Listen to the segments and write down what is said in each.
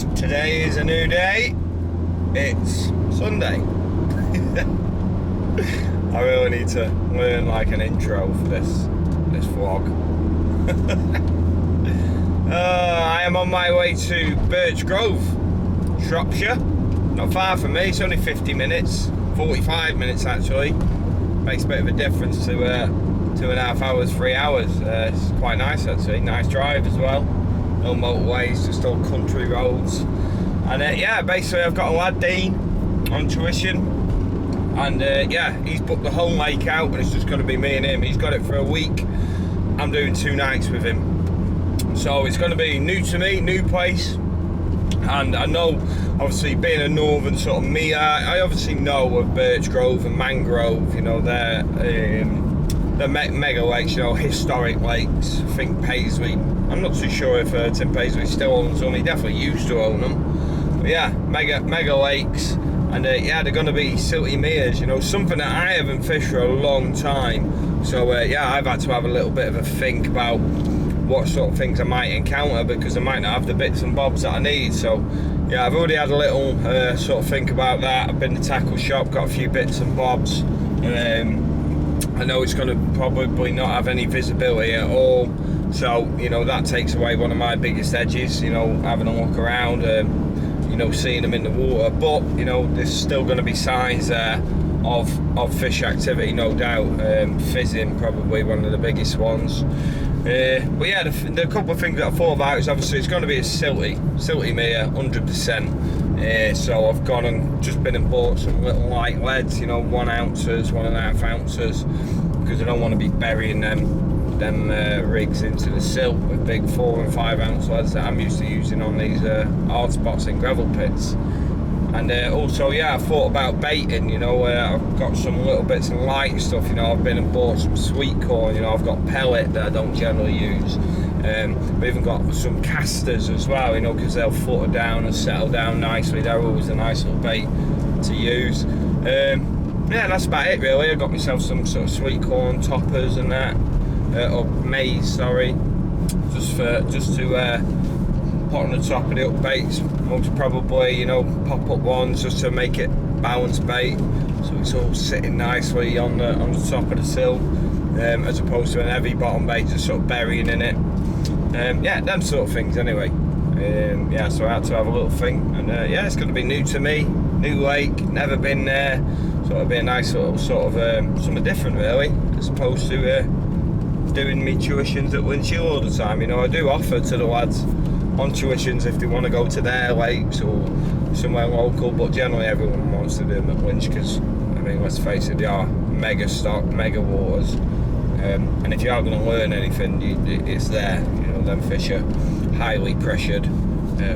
lads, today is a new day. It's Sunday. I really need to learn like an intro for this vlog. I am on my way to Birch Grove, Shropshire. Not far from me, it's only 50 minutes, 45 minutes actually. Makes a bit of a difference to 2.5 hours, 3 hours. It's quite nice actually, nice drive as well. No motorways, just all country roads. And yeah, basically I've got a lad, Dean, on tuition. And yeah, he's booked the whole lake out and it's just going to be me and him. He's got it for a week. I'm doing 2 nights with him. So it's going to be new to me, new place. And I know, obviously, being a northern sort of me, I obviously know of Birch Grove and Mangrove, you know, they're mega lakes, you know, historic lakes. I think Paisley, I'm not too sure if Tim Paisley still owns them. He definitely used to own them. But yeah, mega lakes. And yeah, they're going to be silty meres, you know, something that I haven't fished for a long time. So yeah, I've had to have a little bit of a think about what sort of things I might encounter, because I might not have the bits and bobs that I need. So yeah, I've already had a little sort of think about that. I've been to tackle shop, got a few bits and bobs. I know it's going to probably not have any visibility at all, so you know that takes away one of my biggest edges, you know, having a look around, you know, seeing them in the water. But you know, there's still going to be signs there of fish activity, no doubt. Fizzing probably one of the biggest ones. But yeah, the couple of things that I thought about is obviously it's going to be a silty mere, 100%. So I've gone and just been and bought some little light leads, you know, 1 ounces, 1.5 ounces, because I don't want to be burying them rigs into the silt with big 4 and 5 ounce leads that I'm used to using on these hard spots in gravel pits. And also, yeah, I thought about baiting, you know, I've got some little bits of light stuff, you know, I've been and bought some sweet corn, you know, I've got pellet that I don't generally use. We've even got some casters as well, you know, because they'll flutter down and settle down nicely. They're always a nice little bait to use. Yeah, that's about it really. I got myself some sort of sweet corn toppers and that, or maize, sorry, just to put on the top of the up baits, most probably, you know, pop up ones just to make it balanced bait, so it's all sitting nicely on the top of the sill, as opposed to an heavy bottom bait just sort of burying in it. Yeah, them sort of things anyway. Yeah, so I had to have a little thing, and yeah, it's going to be new to me, new lake, never been there, so it'll be a nice little sort of something different really, as opposed to doing me tuitions at Linch Hill all the time. You know, I do offer to the lads on tuitions if they want to go to their lakes or somewhere local, but generally everyone wants to do them at Linch, because I mean, let's face it, they are mega stock, mega waters, and if you are going to learn anything, it's there. You know, them fish are highly pressured,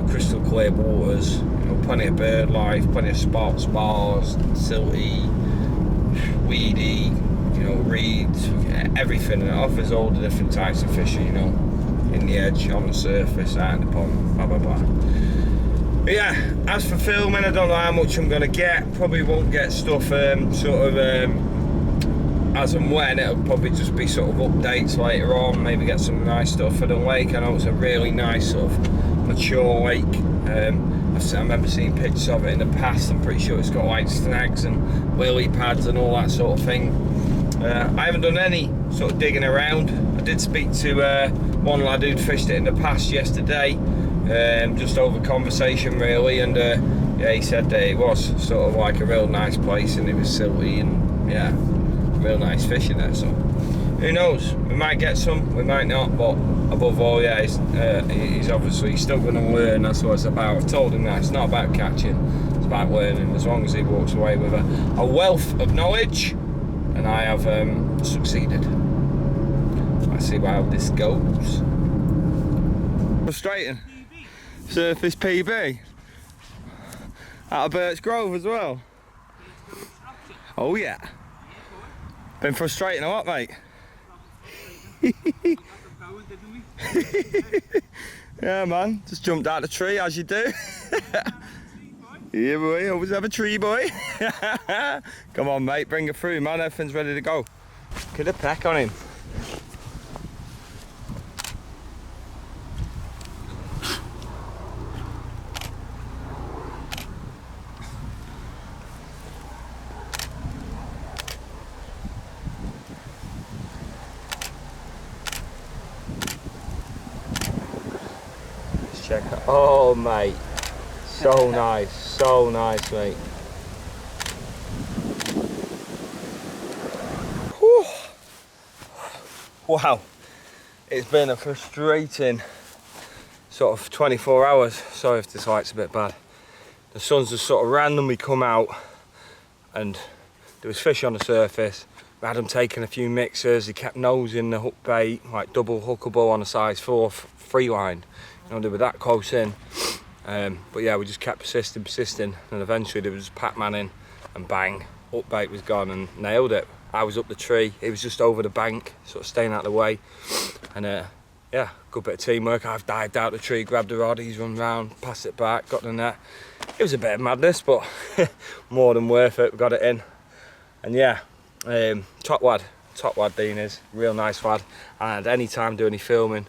crystal clear waters, you know, plenty of bird life, plenty of spots, bars, silty, weedy, you know, reeds, everything. And it offers all the different types of fishing, you know, in the edge, on the surface, out in the pond, blah blah blah. But yeah, as for filming, I don't know how much I'm going to get. Probably won't get stuff sort of as and when. It'll probably just be sort of updates later on, maybe get some nice stuff for the lake. I know it's a really nice sort of mature lake. I remember seeing pictures of it in the past. I'm pretty sure it's got like snags and lily pads and all that sort of thing. I haven't done any sort of digging around. I did speak to one lad who'd fished it in the past yesterday, just over conversation really, and yeah, he said that it was sort of like a real nice place and it was silty and yeah, real nice fish in there. So who knows, we might get some, we might not, but above all, yeah, he's obviously still going to learn. That's what it's about. I've told him that it's not about catching, it's about learning. As long as he walks away with a wealth of knowledge, and I have succeeded. Let's see how this goes. Frustrating. Surface PB. Out of Birch Grove as well. Oh yeah. Been frustrating a lot, mate. Yeah, man. Just jumped out of the tree as you do. Yeah, boy. Always have a tree, boy. Come on, mate. Bring it through, man. Everything's ready to go. Get a peck on him. check it. Oh mate, so nice mate. Whew. Wow, it's been a frustrating sort of 24 hours. Sorry if this light's a bit bad. The sun's just sort of randomly come out and there was fish on the surface. We had them taking a few mixers. He kept nosing the hook bait, like double hookable on a size 4 free line. You know, they were that close in. But yeah, we just kept persisting, and eventually there was Pac-Man in, and bang, hook bait was gone and nailed it. I was up the tree, he was just over the bank, sort of staying out of the way. And yeah, good bit of teamwork. I've dived out the tree, grabbed the rod, he's run round, passed it back, got the net. It was a bit of madness, but more than worth it. We got it in. And yeah, top lad Dean is, real nice lad. And any time doing any filming,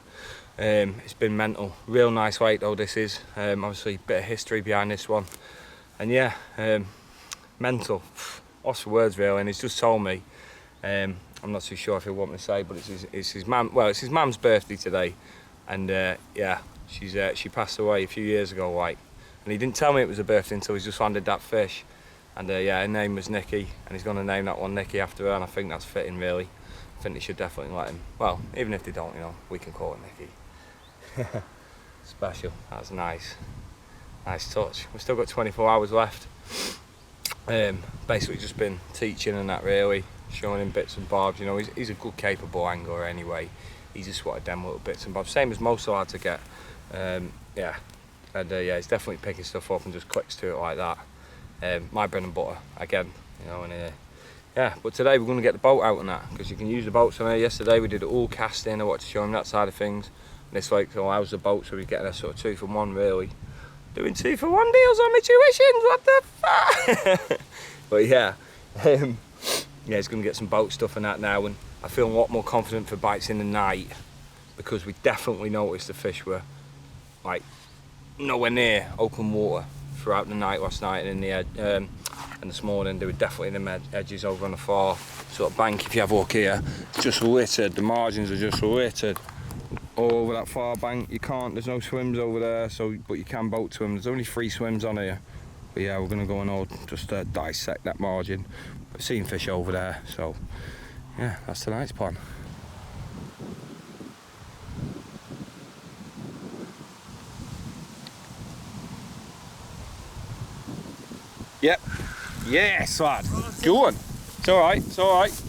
it's been mental. Real nice weight though this is. Obviously a bit of history behind this one. And yeah, mental. Lost for words really, and he's just told me, I'm not too sure if he'll want me to say, but it's his mum. Well, it's his mum's birthday today, and yeah, she passed away a few years ago, like, and he didn't tell me it was her birthday until he's just landed that fish, and yeah, her name was Nikki, and he's going to name that one Nikki after her, and I think that's fitting really. I think they should definitely let him. Well, even if they don't, you know, we can call it Nikki. Special. That's nice. Nice touch. We've still got 24 hours left. Basically just been teaching and that really, showing him bits and bobs. You know, he's a good capable angler anyway. He just wanted them little bits and bobs, same as most lads to get. Yeah, and yeah, he's definitely picking stuff up and just clicks to it like that. My bread and butter again, you know. And yeah, but today we're going to get the boat out and that, because you can use the boats on there. Yesterday we did it all casting. I wanted to show him that side of things. And this like allows the boat, so we're getting a sort of 2-for-1 really. Doing 2-for-1 deals on my tuitions, what the fuck? But yeah, yeah, he's going to get some boat stuff and that now, and I feel a lot more confident for bites in the night, because we definitely noticed the fish were like nowhere near open water throughout the night last night, and in the and this morning they were definitely in the edges over on the far sort of bank. If you have a look here, it's just littered, the margins are just littered. All over that far bank. You can't, there's no swims over there, so but you can boat to them. There's only 3 swims on here, but yeah, we're gonna go and all just dissect that margin. I've seen fish over there, so yeah, that's tonight's plan. Yep, yes lad, go on. It's alright, it's alright.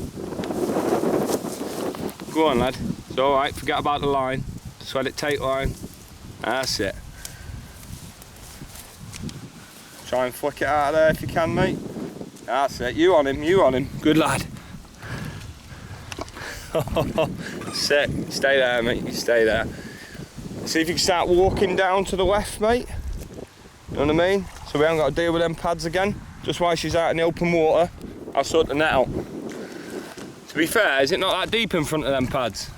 Go on lad. It's alright, forget about the line. Just let it take line. That's it. Try and flick it out of there if you can, mate. That's it. You on him, you on him. Good lad. Sick. Stay there, mate. You stay there. See if you can start walking down to the left, mate. You know what I mean? So we haven't got to deal with them pads again. Just while she's out in the open water, I'll sort the net out. To be fair, is it not that deep in front of them pads?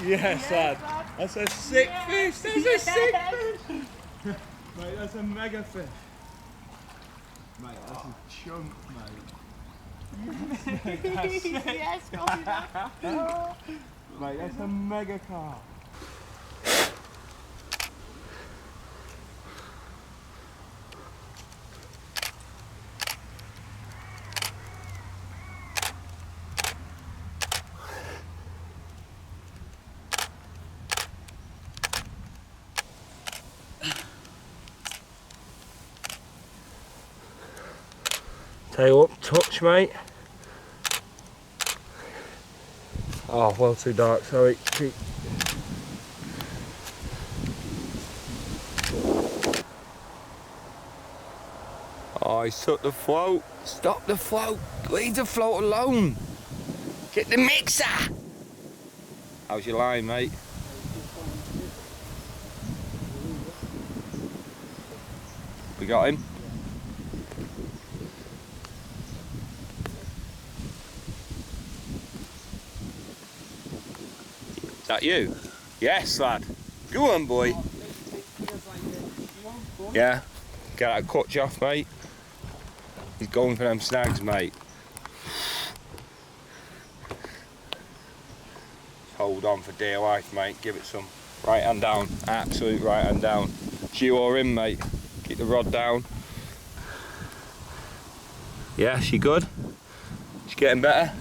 Yes, lad. That's a sick fish. That's a sick fish. Mate, that's a mega fish. Mate, that's a chunk, mate. That's sick. Yes, mate, that's a mega carp. Tail up, touch, mate. Oh, well too dark, sorry. Oh, he's took the float. Stop the float. Leave the float alone. Get the mixer! How's your line, mate? We got him? Is that you? Yes, lad. Go on, boy. Yeah? Get that clutch off, mate. He's going for them snags, mate. Hold on for dear life, mate. Give it some. Right hand down. Absolute right hand down. It's you or him, mate. Keep the rod down. Yeah, she good? She getting better?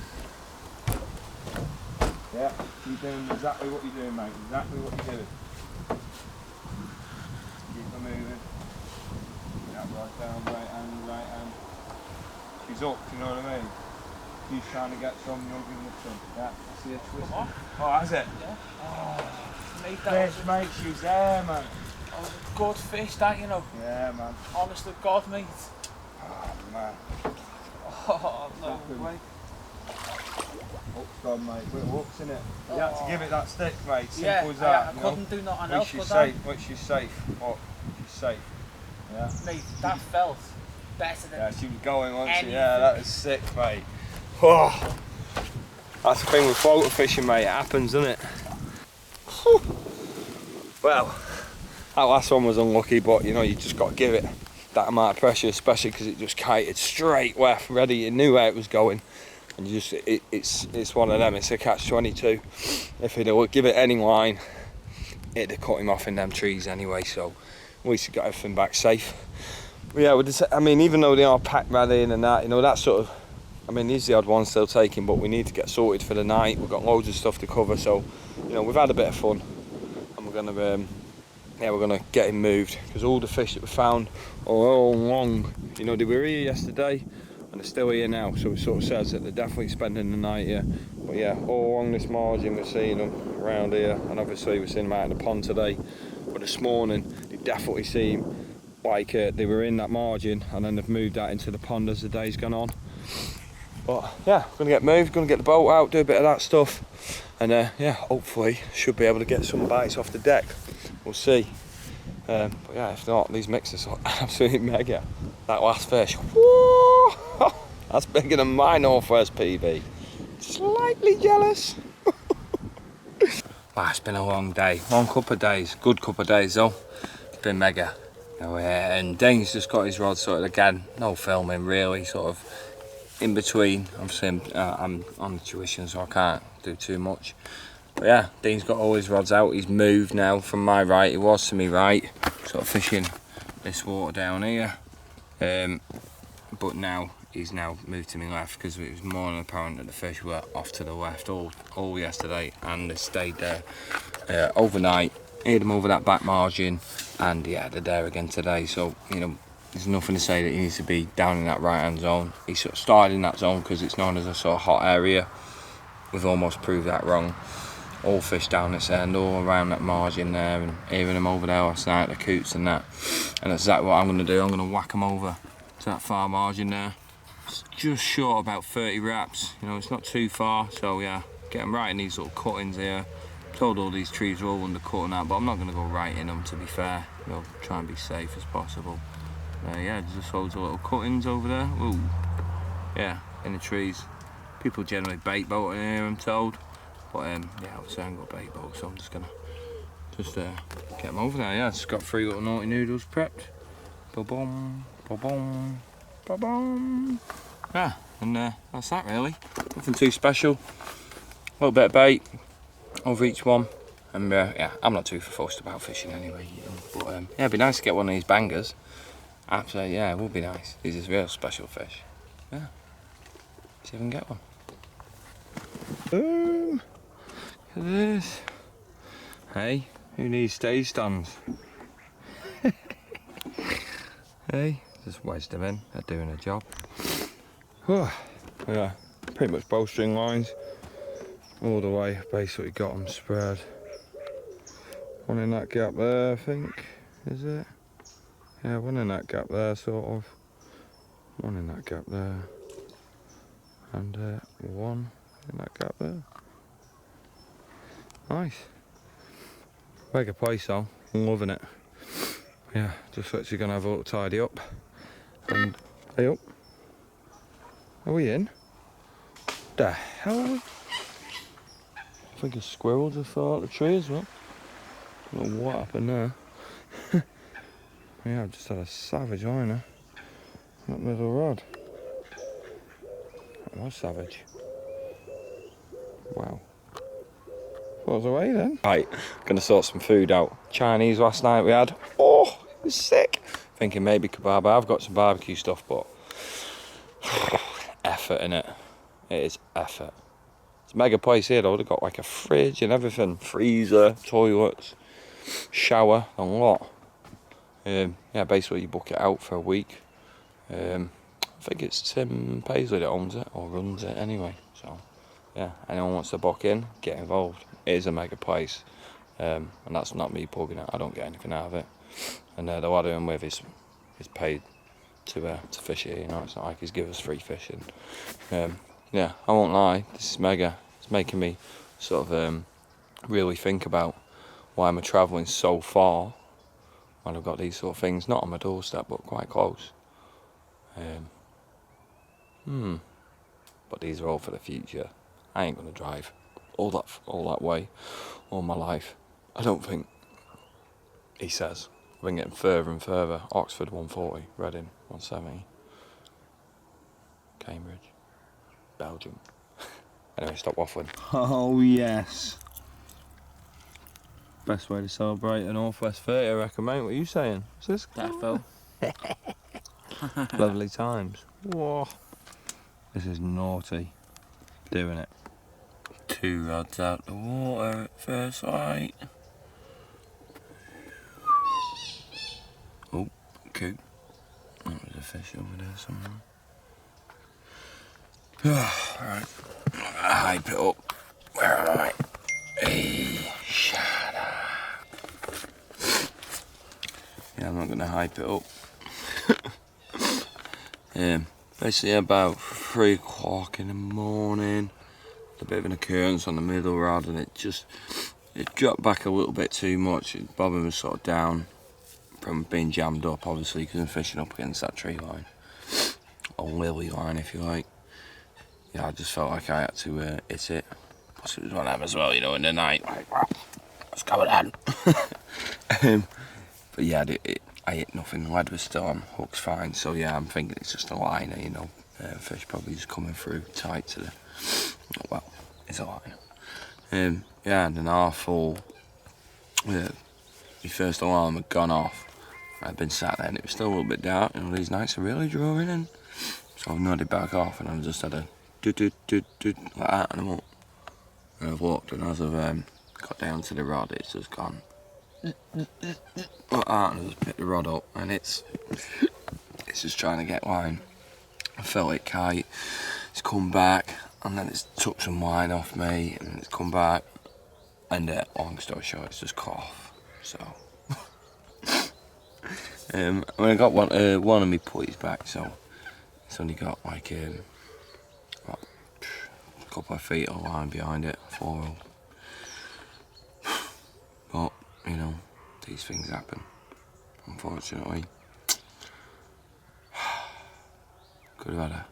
Yeah, you're doing exactly what you're doing, mate. Exactly what you're doing. Keep her moving. Yeah, right down, right hand. She's up, you know what I mean? She's trying to get some, you're giving her some. Yeah, I see her twisting. Oh, has it? Yeah. Oh, mate, that fish, mate, she's there, man. That was a good fish, that, you know. Yeah, man. Honest to God, mate. Oh, man. Oh, no way. Hook's gone, mate. We're hooks, innit? You had to give it that stick, mate. Simple as that. that. I couldn't do nothing else. She's safe. Once she's safe. Oh, she's safe. Yeah. Mate, that felt better than. Yeah, she was going, wasn't she? Yeah, that was sick, mate. Oh, that's the thing with floater fishing, mate. It happens, doesn't it? Well, that last one was unlucky, but you know, you just got to give it that amount of pressure, especially because it just kited straight west, ready. You knew where it was going. And you just, it's one of them, it's a catch-22. If it would give it any line, it'd have cut him off in them trees anyway, so at least he got everything back safe. But yeah, I mean, even though they are packed right in and that, you know, that sort of, I mean, these are the odd ones still taking, but we need to get sorted for the night. We've got loads of stuff to cover, so, you know, we've had a bit of fun. And we're gonna get him moved, because all the fish that we found are all long. You know, they were here yesterday, and they're still here now, so it sort of says that they're definitely spending the night here. But yeah, all along this margin we're seeing them around here, and obviously we're seeing them out in the pond today. But this morning they definitely seem like they were in that margin, and then they've moved that into the pond as the day's gone on. But yeah, gonna get moved, gonna get the boat out, do a bit of that stuff, and yeah, hopefully should be able to get some bites off the deck. We'll see. But yeah, if not, these mixers are absolutely mega. That last fish, whoa, that's bigger than my Northwest PB. Slightly jealous. Well, it's been a long day, long couple of days, good couple of days though. It's been mega. You know, and Dane's just got his rod sorted again. No filming really, sort of in between. Obviously, I'm on the tuition, so I can't do too much. But yeah, Dean's got all his rods out. He's moved now from my right. He was to me right, sort of fishing this water down here. But now he's moved to me left, because it was more than apparent that the fish were off to the left all yesterday, and they stayed there overnight. Hid them over that back margin, and yeah, they're there again today. So you know, there's nothing to say that he needs to be down in that right hand zone. He sort of started in that zone because it's known as a sort of hot area. We've almost proved that wrong. All fish down this end, all around that margin there, and hearing them over there last night, the coots and that. And that's exactly what I'm going to do. I'm going to whack them over to that far margin there. It's just short about 30 wraps. You know, it's not too far. So yeah, get them right in these little cuttings here. I'm told all these trees are all undercut and that, but I'm not going to go right in them, to be fair. You know, try and be safe as possible. Yeah, there's just loads of little cuttings over there. Ooh, yeah, in the trees. People generally bait boat in here, I'm told. But yeah, obviously I ain't got a bait boat, so I'm just gonna get them over there. Yeah, just got 3 little naughty noodles prepped. Ba-boom, ba-boom, ba-boom. Yeah, and that's that really. Nothing too special. A little bit of bait over each one. And yeah, I'm not too fussed about fishing anyway, you know. But yeah, it'd be nice to get one of these bangers. Absolutely, yeah, it would be nice. These are real special fish. Yeah. See if I can get one. Boom! Look at this. Hey, who needs stage stands? Hey, just wedged them in. They're doing a job. Yeah, pretty much bowstring lines all the way. Basically got them spread. One in that gap there, I think. Is it? Yeah, one in that gap there, sort of. One in that gap there. And one in that gap there. Nice. Mega place though, I'm loving it. Yeah, just actually gonna have a little tidy up. And hey up. Are we in? The hell? I think a squirrel just fell out the tree as well. I don't know what happened there. Yeah, I've just had a savage liner. That middle rod. That was savage. Wow. Thought I was away then. Right, gonna sort some food out. Chinese last night we had. Oh, it was sick. Thinking maybe kebab. I've got some barbecue stuff, but effort in it. It is effort. It's a mega place here though. They've got like a fridge and everything. Freezer, toilets, shower, a lot. Yeah, basically you book it out for a week. I think it's Tim Paisley that owns it, or runs it anyway. So, yeah, anyone wants to book in, get involved. It is a mega place. And that's not me plugging it. I don't get anything out of it. And the lad I'm with is paid to fish here. You know, it's not like he's give us free fishing. Yeah, I won't lie. This is mega. It's making me sort of really think about why am I travelling so far when I've got these sort of things not on my doorstep but quite close. But these are all for the future. I ain't gonna drive all that way all my life. I don't think. He says we're getting further and further. Oxford 140, Reading 170, Cambridge, Belgium. Anyway, stop waffling. Oh yes. Best way to celebrate a Northwest 30, I reckon, mate. What are you saying? Is this? Defo. Lovely times. Whoa. This is naughty. Doing it. 2 rods out the water at first light. Oh, coop. That was a fish over there somewhere. Alright. I'm gonna hype it up. Where am I? Hey, shut up. Yeah, I'm not gonna hype it up. Basically about 3 o'clock in the morning, a bit of an occurrence on the middle rod, and it dropped back a little bit too much. Bobbin was sort of down from being jammed up, obviously, because I'm fishing up against that tree line, or lily line if you like. Yeah, I just felt like I had to hit it. Plus it was one of them as well, you know, in the night, like, what's going on? But yeah, I hit nothing. The lead was still on, hook's fine. So yeah, I'm thinking it's just a liner, you know. Fish probably just coming through tight to the, well, it's a liner. Yeah, and an hour full. My first alarm had gone off. I'd been sat there and it was still a little bit dark. You know, these nights are really drawing in. So I've nodded back off and I've just had a do like that, and I'm up. And I've walked, and as I've got down to the rod, it's just gone like that, and I just picked the rod up, and it's just trying to get line. I felt it kite, it's come back, and then it's took some line off me, and it's come back, and long story short, it's just cut off. So I mean, I got one of my putties back, so it's only got like a couple of feet of line behind it, 4-0. But you know, these things happen, unfortunately. Could have had a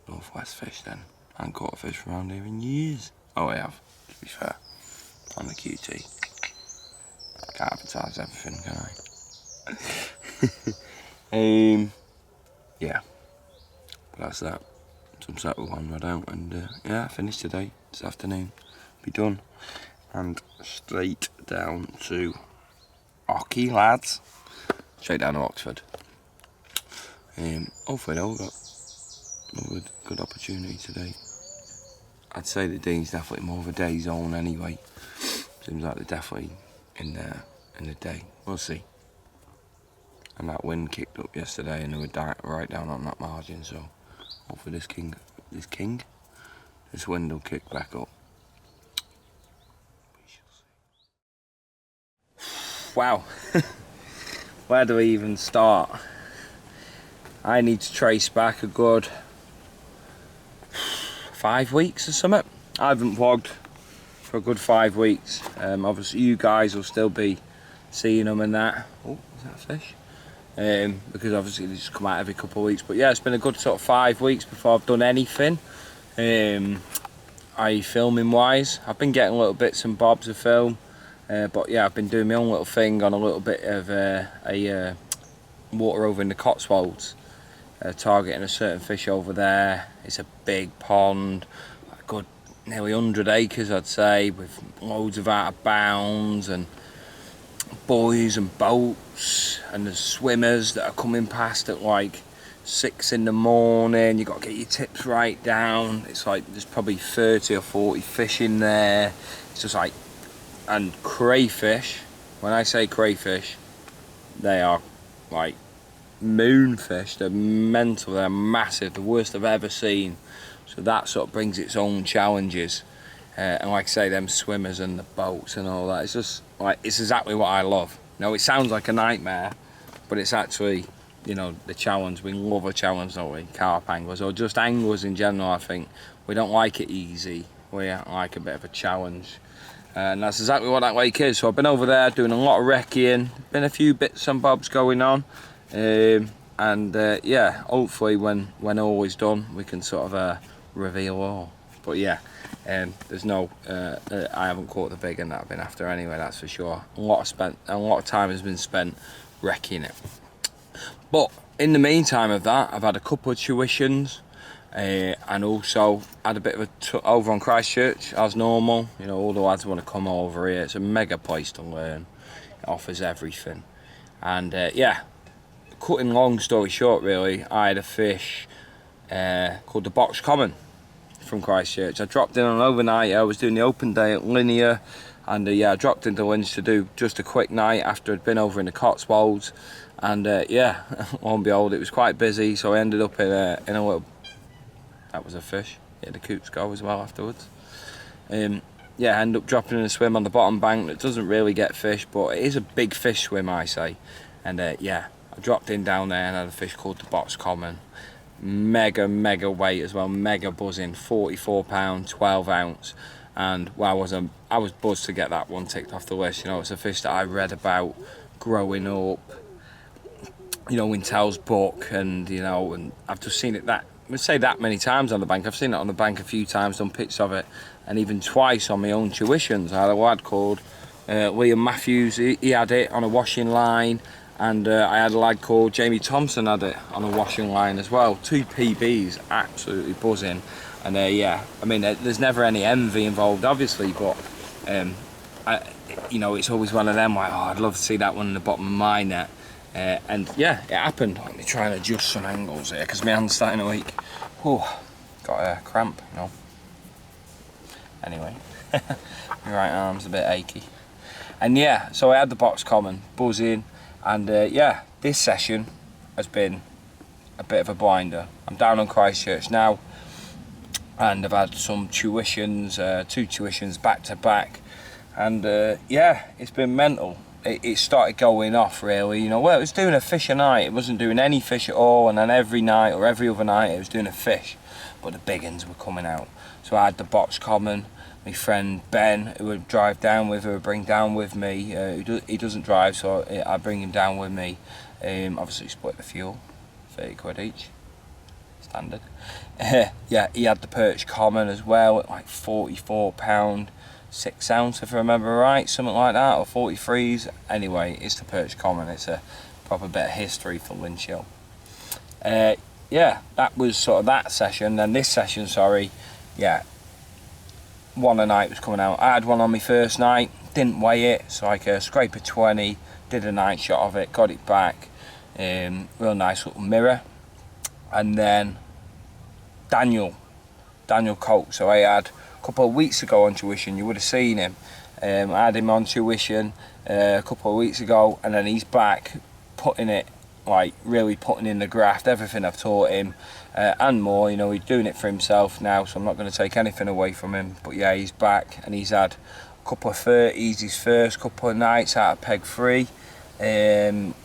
Northwest fish then. I haven't caught a fish from around here in years. Oh, I have, to be fair. I'm the QT. Can't advertise everything, can I? Yeah. But that's that. Some settle one rod out, and yeah, I finished today, this afternoon. Be done. And straight down to Ocky, lads. Straight down to Oxford. Hopefully they'll got a good opportunity today. I'd say the day's definitely more of a day zone anyway. Seems like they're definitely in the day. We'll see. And that wind kicked up yesterday, and they were right down on that margin. So hopefully this wind will kick back up. We shall see. Wow. Where do we even start? I need to trace back a good 5 weeks or something. I haven't vlogged for a good 5 weeks. Obviously you guys will still be seeing them and that. Oh, is that a fish? Because obviously they just come out every couple of weeks. But yeah, it's been a good sort of 5 weeks before I've done anything. Filming wise, I've been getting little bits and bobs of film. But yeah, I've been doing my own little thing on a little bit of a water over in the Cotswolds. Targeting a certain fish over there. It's a big pond, a good nearly 100 acres I'd say, with loads of out of bounds and buoys and boats, and the swimmers that are coming past at like 6 in the morning. You got to get your tips right down. It's like there's probably 30 or 40 fish in there. It's just like, and crayfish. When I say crayfish, they are like moonfish. They're mental, they're massive, the worst I've ever seen. So that sort of brings its own challenges. And like I say, them swimmers and the boats and all that, it's just like, it's exactly what I love. Now it sounds like a nightmare, but it's actually, you know, the challenge. We love a challenge, don't we? Carp anglers, or just anglers in general. I think we don't like it easy, we like a bit of a challenge. And that's exactly what that lake is. So I've been over there doing a lot of recceing, been a few bits and bobs going on. Yeah, hopefully when all is done we can sort of reveal all. But yeah, there's no I haven't caught the big one that I've been after anyway, that's for sure. A lot of time has been spent wrecking it. But in the meantime of that, I've had a couple of tuitions, and also had a bit of over on Christchurch as normal. You know, all the lads want to come over here. It's a mega place to learn. It offers everything. And yeah, cutting long story short really, I had a fish called the Box Common from Christchurch. I dropped in on an overnight. I was doing the open day at Linear, and yeah, I dropped into Linch to do just a quick night after I'd been over in the Cotswolds. And yeah, lo and behold, it was quite busy, so I ended up in a little, that was a fish. Yeah, the coops go as well afterwards. Yeah, I ended up dropping in a swim on the bottom bank that doesn't really get fish, but it is a big fish swim, I say. And yeah, I dropped in down there and had a fish called the Box Common. Mega weight as well, mega buzzing, 44 pound, 12 ounce. And well, I was buzzed to get that one ticked off the list. You know, it's a fish that I read about growing up, you know, in Tell's book, and you know, and I've just seen it that many times on the bank. I've seen it on the bank a few times, done pictures of it, and even twice on my own tuitions. I had a lad called Liam Matthews, he had it on a washing line, and I had a lad called Jamie Thompson had it on a washing line as well. 2 PBs, absolutely buzzing. And yeah, I mean, there's never any envy involved, obviously, but you know, it's always one of them like, oh, I'd love to see that one in the bottom of my net. And yeah, it happened. Let me try and adjust some angles here because my hand's starting to ache. Oh, got a cramp, no. Anyway, my right arm's a bit achy. And yeah, so I had the Box Common, buzzing, and yeah, this session has been a bit of a blinder. I'm down on Christchurch now, and I've had some tuitions, 2 tuitions back to back, and yeah, it's been mental. It started going off really, you know. Well, it was doing a fish a night, it wasn't doing any fish at all, and then every night or every other night it was doing a fish, but the big uns were coming out. So I had the Box Common. My friend Ben, who would drive down with, or bring down with me, he doesn't drive, so I bring him down with me. Obviously split the fuel, 30 quid each, standard. Yeah, he had the Birch Common as well at like 44 pound, 6 ounce if I remember right, something like that, or 43s. Anyway, it's the Birch Common. It's a proper bit of history for Linch Hill. Yeah, that was sort of that session. Then this session, sorry, yeah, one a night was coming out. I had one on my first night, didn't weigh it, so like a scraper 20, did a night shot of it, got it back, real nice little mirror. And then Daniel Coates, so I had a couple of weeks ago on tuition, you would have seen him. I had him on tuition a couple of weeks ago, and then he's back putting it, like really putting in the graft, everything I've taught him, and more. You know, he's doing it for himself now, so I'm not going to take anything away from him. But yeah, he's back, and he's had a couple of 30s his first couple of nights out of peg 3.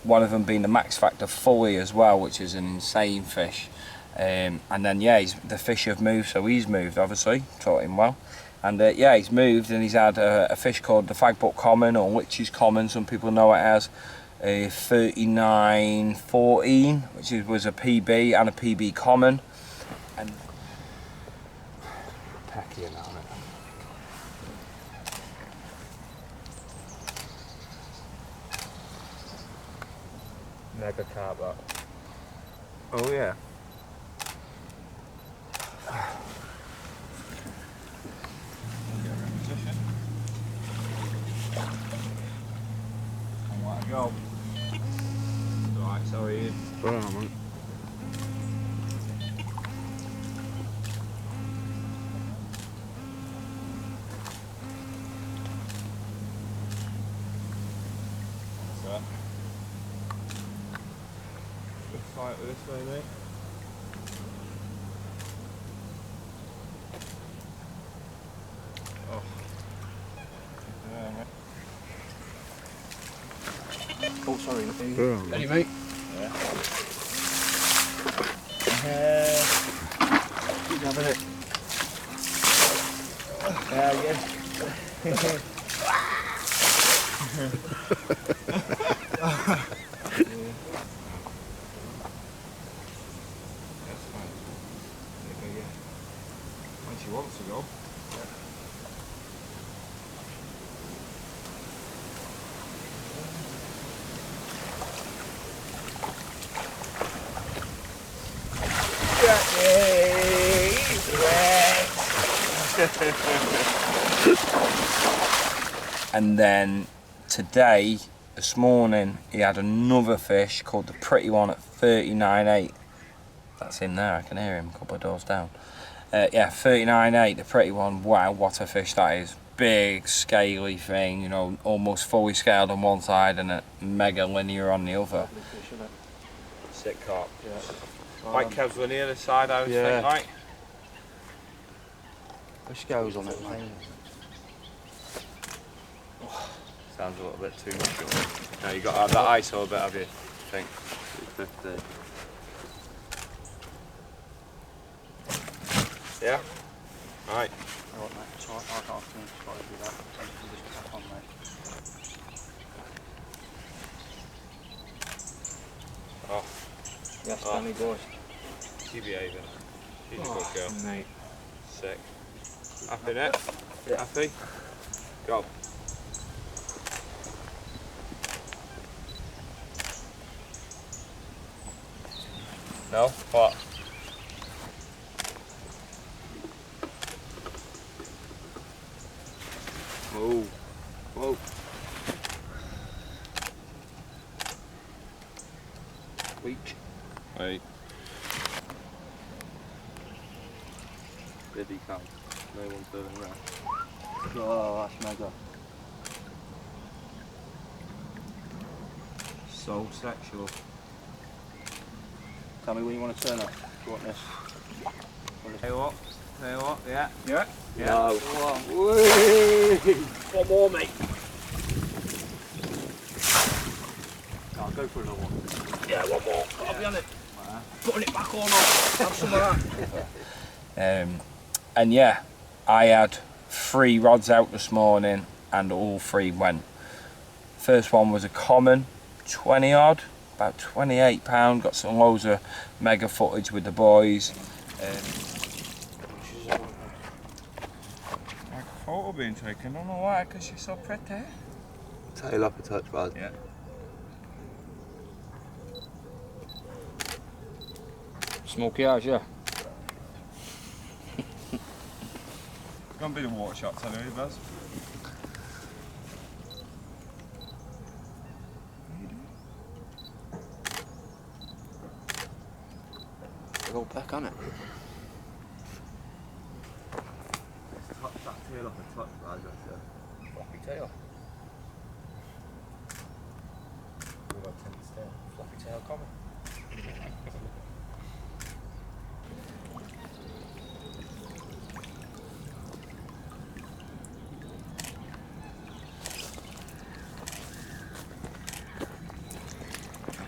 One of them being the Max Factor fully as well, which is an insane fish. And then yeah, the fish have moved, so he's moved obviously, taught him well. And yeah, he's moved and he's had a fish called the Fagbutt Common, or Lich's Common, some people know it as, a 3914, which was a PB and a PB Common. And pecky and that on it. Mega carp that. Oh yeah. Go. Right, sorry. Well, man. What's that? Good fight with this way, mate. Oh. Yeah, mate. Oh, sorry. Ready, mate? Yeah. Keep having it. Yeah. That's fine. There you go, yeah. When she wants to go. And then today, this morning, he had another fish called the Pretty One at 39.8. That's in there, I can hear him a couple of doors down. Yeah, 39.8, the Pretty One. Wow, what a fish that is. Big, scaly thing, you know, almost fully scaled on one side and a mega linear on the other. Sick carp. Yeah. Quite Kev's linear this side, I would Yeah. think, like. The scales on it, mate. Sounds a little bit too much. No, you got to have that ISO a bit, have you? I think. 250. Yeah? Right. Alright, mate. So I can't finish try to do that. Take this back on, mate. Oh, Yes, Oh. Danny boy. she behaving. She's a good girl. Mate. Sick. Happy net? Yeah. Happy? Go. No? What? Whoa. Whoa. Weak. Wait. Did he come? No one's doing that. Oh, that's mega. So sexual. Tell me when you want to turn up. Do you want this? Tell you what, yeah. Yeah? Yeah. No. One more, mate. I'll go for another one. Yeah, one more. I'll be on it. Putting it back on. Have some of that. And yeah, I had 3 rods out this morning and all 3 went. First one was a common, 20 odd, about £28, got some loads of mega footage with the boys. Like a photo being taken, I don't know why, because you're so pretty. Tail up a touch, bud. Yeah. Smoky eyes, yeah. It's going to be the water shots anyway, Baz. Big old peck on it. Touch that tail off a touch, Baz, that's it. Floppy tail. Floppy tail common.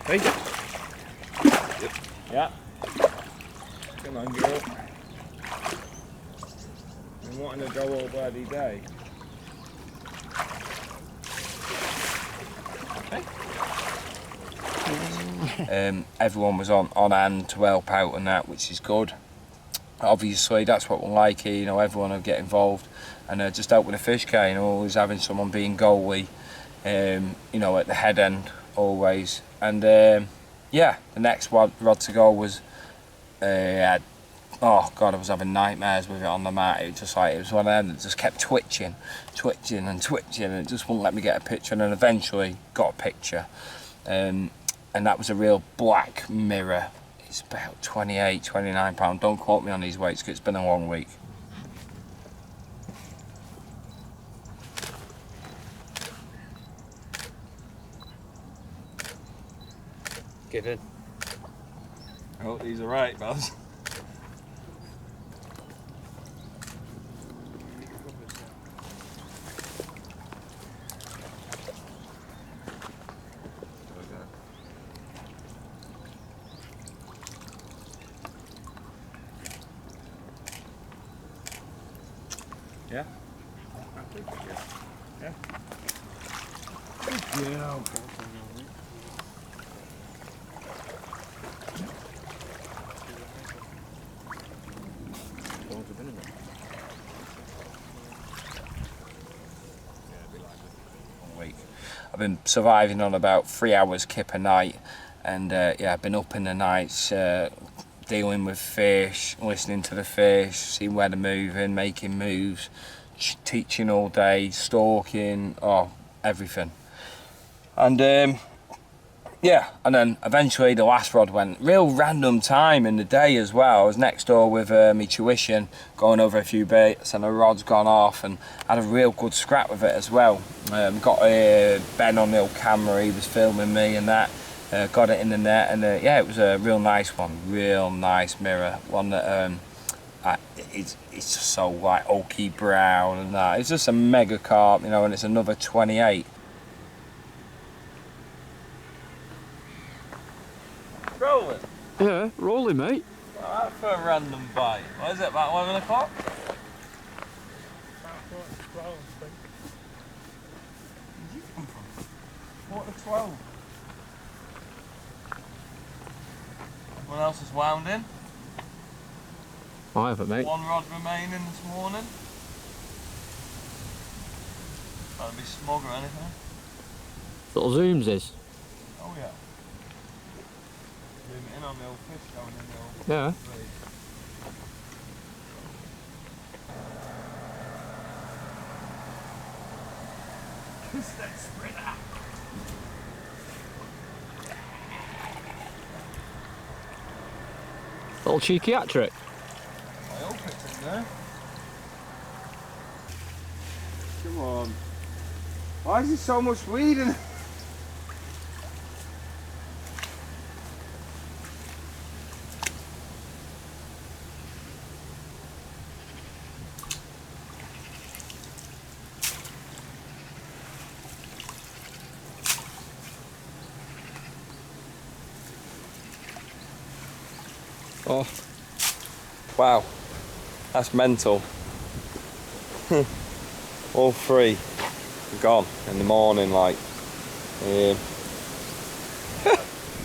Hey. Yep. Yeah. Come on, girl. and wanting to go all bloody day. Everyone was on hand to help out and that, which is good. Obviously, that's what we like here, you know, everyone will get involved and just help with the fish cane, always having someone being goalie, you know, at the head end, always. And yeah, the next rod to go was, oh God, I was having nightmares with it on the mat. It was one of them that just kept twitching and it just wouldn't let me get a picture, and then eventually got a picture. And that was a real black mirror. It's about 28, 29 pounds. Don't quote me on these weights because it's been a long week. Give in. I hope these are right, Buzz. Yeah? Yeah. Good girl. Week. I've been surviving on about 3 hours kip a night, and yeah, I've been up in the nights dealing with fish, listening to the fish, seeing where they're moving, making moves, teaching all day, stalking, oh, everything. And yeah, and then eventually the last rod went. Real random time in the day as well. I was next door with my tuition, going over a few baits, and a rod's gone off, and had a real good scrap with it as well. Got Ben on the old camera, he was filming me and that. Got it in the net, and yeah, it was a real nice one, real nice mirror. One that it's just so like oaky brown and that. It's just a mega carp, you know, and it's another 28. Rolling? Yeah, rolling, mate. Well, that's for a random bite. What is it, about 11 o'clock? Quarter to 12. What else is wound in? I haven't, mate. One rod remaining this morning. Trying to be smug or anything. Little zooms is. Oh yeah. Zoom it in on the old fish going in the old Yeah. blade. That sprinter. Little cheeky hat trick. I hope it's in there. Come on. Why is there so much weed in it? Oh, wow, that's mental. All three gone in the morning, like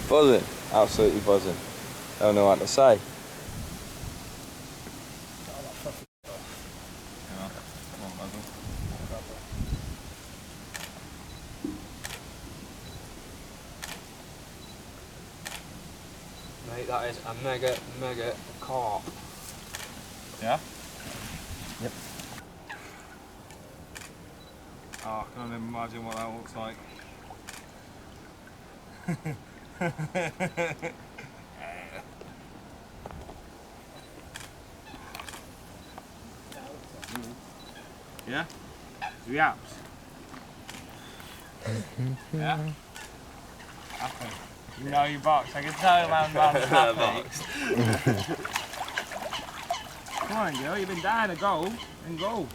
buzzing, absolutely buzzing. Don't know what to say. Mate, that is a mega carp. Yeah? Yep. Oh, I can't even imagine what that looks like. Yeah? The apps? Yeah? Happy. You know your box, I can tell man happy. Come on girl, you've been dying to go, and go.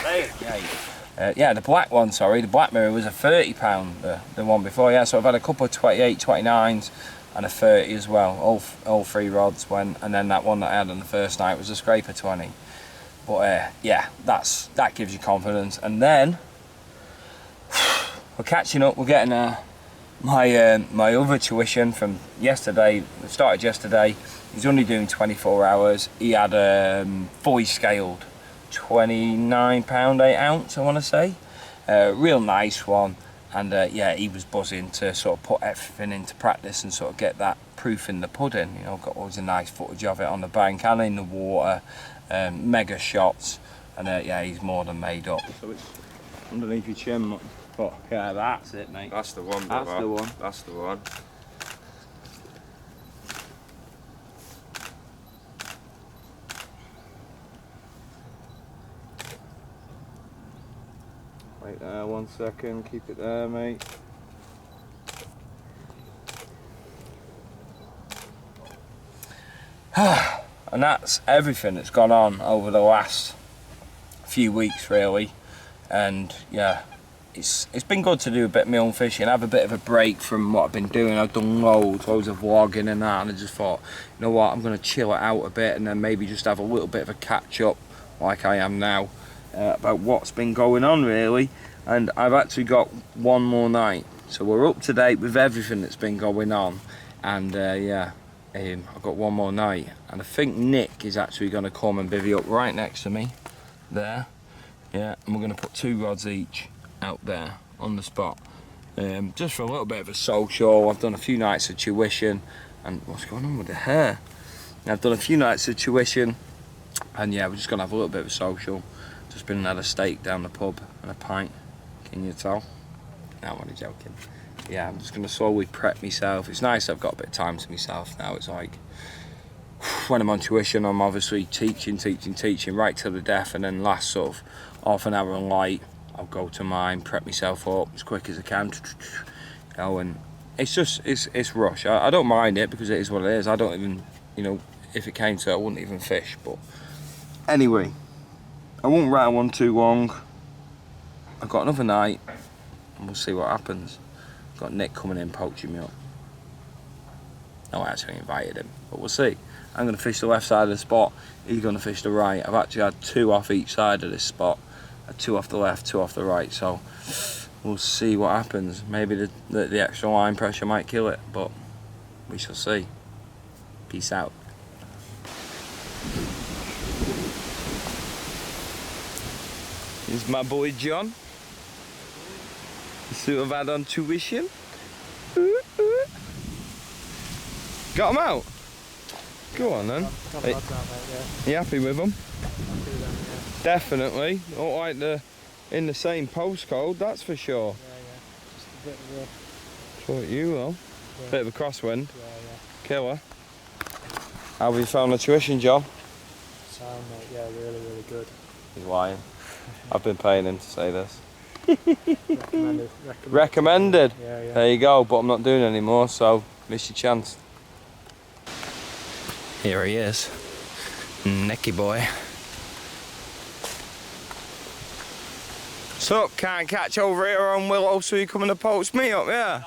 There you go. Yeah, the black one, sorry, the black mirror was a £30, the one before. Yeah, so I've had a couple of 28, 29s and a 30 as well. All 3 rods went, and then that one that I had on the first night was a scraper 20. But yeah, that gives you confidence. And then we're catching up. We're getting my other tuition from yesterday. We started yesterday. He's only doing 24 hours. He had fully scaled £29 8 ounce, I want to say. Real nice one. And yeah, he was buzzing to sort of put everything into practice and sort of get that proof in the pudding. You know, got always a nice footage of it on the bank and in the water. Mega shots. And yeah, he's more than made up. So it's underneath your chin. But yeah, that's it, mate. That's the one, That's brother. the one. That's the one. Wait there 1 second, keep it there, mate. And that's everything that's gone on over the last few weeks, really. And yeah, it's been good to do a bit of my own fishing, have a bit of a break from what I've been doing. I've done loads of vlogging and that, and I just thought, you know what, I'm going to chill it out a bit and then maybe just have a little bit of a catch up like I am now about what's been going on, really. And I've actually got one more night, so we're up to date with everything that's been going on. And yeah, I've got one more night, and I think Nick is actually going to come and bivvy up right next to me there. Yeah, and we're going to put 2 rods each out there on the spot, just for a little bit of a social. I've done a few nights of tuition, and what's going on with the hair? I've done a few nights of tuition, and yeah, we're just going to have a little bit of a social. Just been and had a steak down the pub and a pint. Can you tell? No, I'm only joking. Yeah, I'm just going to slowly prep myself. It's nice I've got a bit of time to myself now. It's like, when I'm on tuition, I'm obviously teaching right to the death, and then last sort of half an hour and light, I'll go to mine, prep myself up as quick as I can. You know, and it's just, it's rush. I don't mind it because it is what it is. I don't even, you know, if it came to it, I wouldn't even fish. But anyway, I won't rattle on too long. I've got another night, and we'll see what happens. Got Nick coming in poaching me up. No, I actually invited him, but we'll see. I'm going to fish the left side of the spot, he's going to fish the right. I've actually had 2 off each side of this spot. 2 off the left, 2 off the right, so we'll see what happens. Maybe the extra line pressure might kill it, but we shall see. Peace out. Here's my boy John. He's sort of had on tuition. Got him out? Go on then. You happy with them? Definitely. Not like in the same postcode, that's for sure. Just a bit of a... Thought you will. Yeah. Bit of a crosswind. Yeah. Killer. How have you found the tuition, John? Sound, mate. Yeah, really good. He's lying. I've been paying him to say this. Recommended. Recommended. Yeah. There you go, but I'm not doing any more, so miss your chance. Here he is. Nicky boy. So, can't catch over here on Willow, so you coming to poach me up, yeah?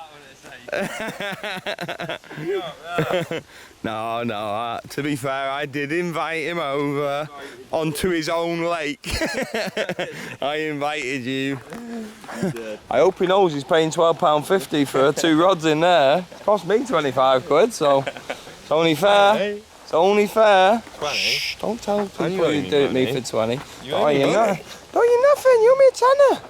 No, to be fair, I did invite him over onto his own lake. I invited you. I hope he knows he's paying £12.50 for 2 rods in there. It cost me 25 quid, so it's only fair. It's only fair. 20? Shh, don't tell people you do it me for 20. You Don't you nothing. You owe me a tenner.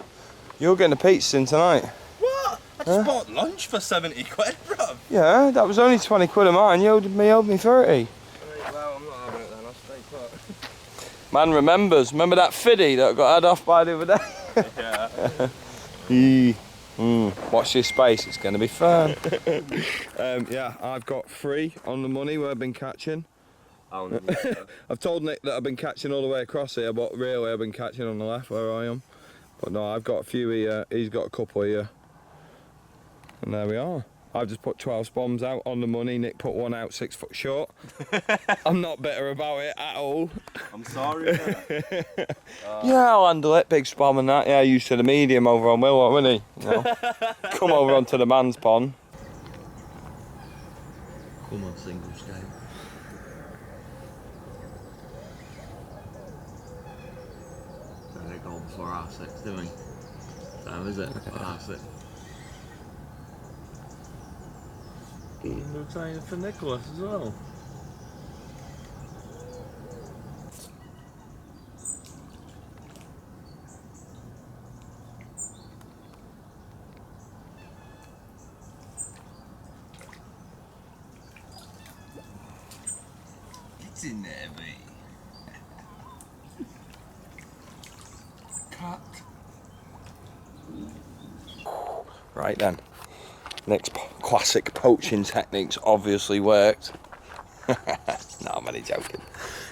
You're getting a pizza in tonight. What? I just bought lunch for 70 quid, bruv. Yeah, that was only 20 quid of mine. You owed me 30. Well, I'm not having it then, I'll stay put. Man remembers. Remember that fiddy that got had off by the other day? Yeah. Watch this space, it's going to be fun. Yeah, I've got 3 on the money where I've been catching. I've told Nick that I've been catching all the way across here, but really I've been catching on the left where I am. But no, I've got a few here, he's got a couple here. And there we are. I've just put 12 spombs out on the money. Nick put one out 6 foot short. I'm not bitter about it at all. I'm sorry. Yeah, I'll handle it. Big spom and that. Yeah, used to the medium over on Will, wasn't he? You know? Come over onto the man's pond. Come on, single scale. They go before R6, do we? Time is it? R6. Getting no time for Nicholas as well. It's in there, mate. Cut. Right then. Nick's classic poaching techniques obviously worked. No, I'm only joking.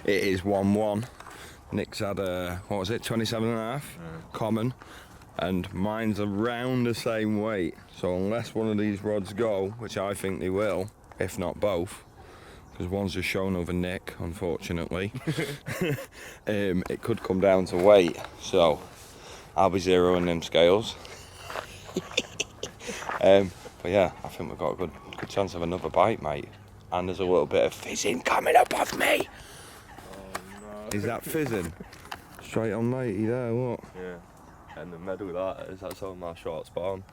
It is 1-1. Nick's had a, what was it, 27.5 common, and mine's around the same weight. So unless one of these rods go, which I think they will, if not both, because one's just shown over Nick, unfortunately, it could come down to weight. So I'll be zeroing them scales. But yeah, I think we've got a good chance of another bite, mate. And there's a little bit of fizzing coming up off me. Oh, no. Is that fizzing? Straight on matey there, what? Yeah. And the middle of that is that's on my short spawn.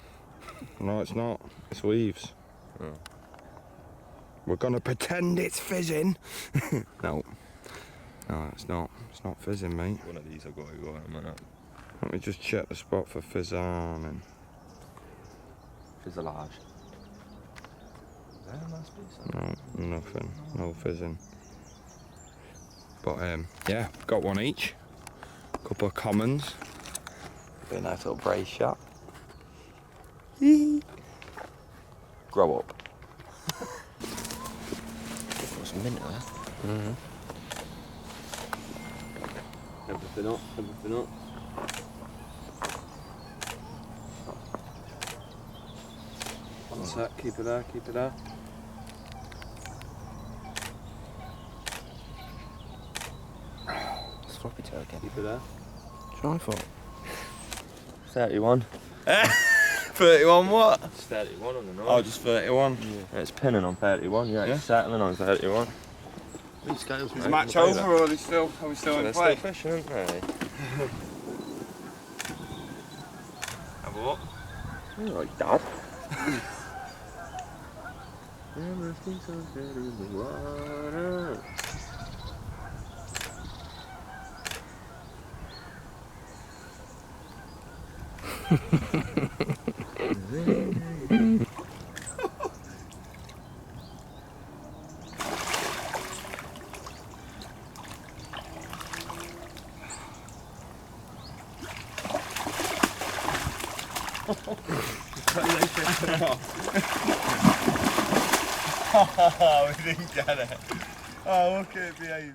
No, it's not. It's weaves. Oh. We're gonna pretend it's fizzing. No. No, it's not. It's not fizzing, mate. One of these I've got to go in a minute. Let me just check the spot for fizz on and Fizzleage. There must be something. no, nothing. No fizzing. But yeah, got one each. Couple of commons. Be a nice little brace shot. Grow up. What's a minute there? Mm-hmm. Everything up, everything up. One sec, keep it there, keep it there. Sloppy toe again. Keep it there. Try for 31. 31 what? It's 31 on the nose. Oh, just 31. Yeah, it's pinning on 31, yeah, it's settling on 31. These scales, Is the match over or are we still in They're play? still fishing, aren't they? Have a look. You're like Dad. Everything's so good in the water. Oh, we didn't get it. Oh, look at it behaving.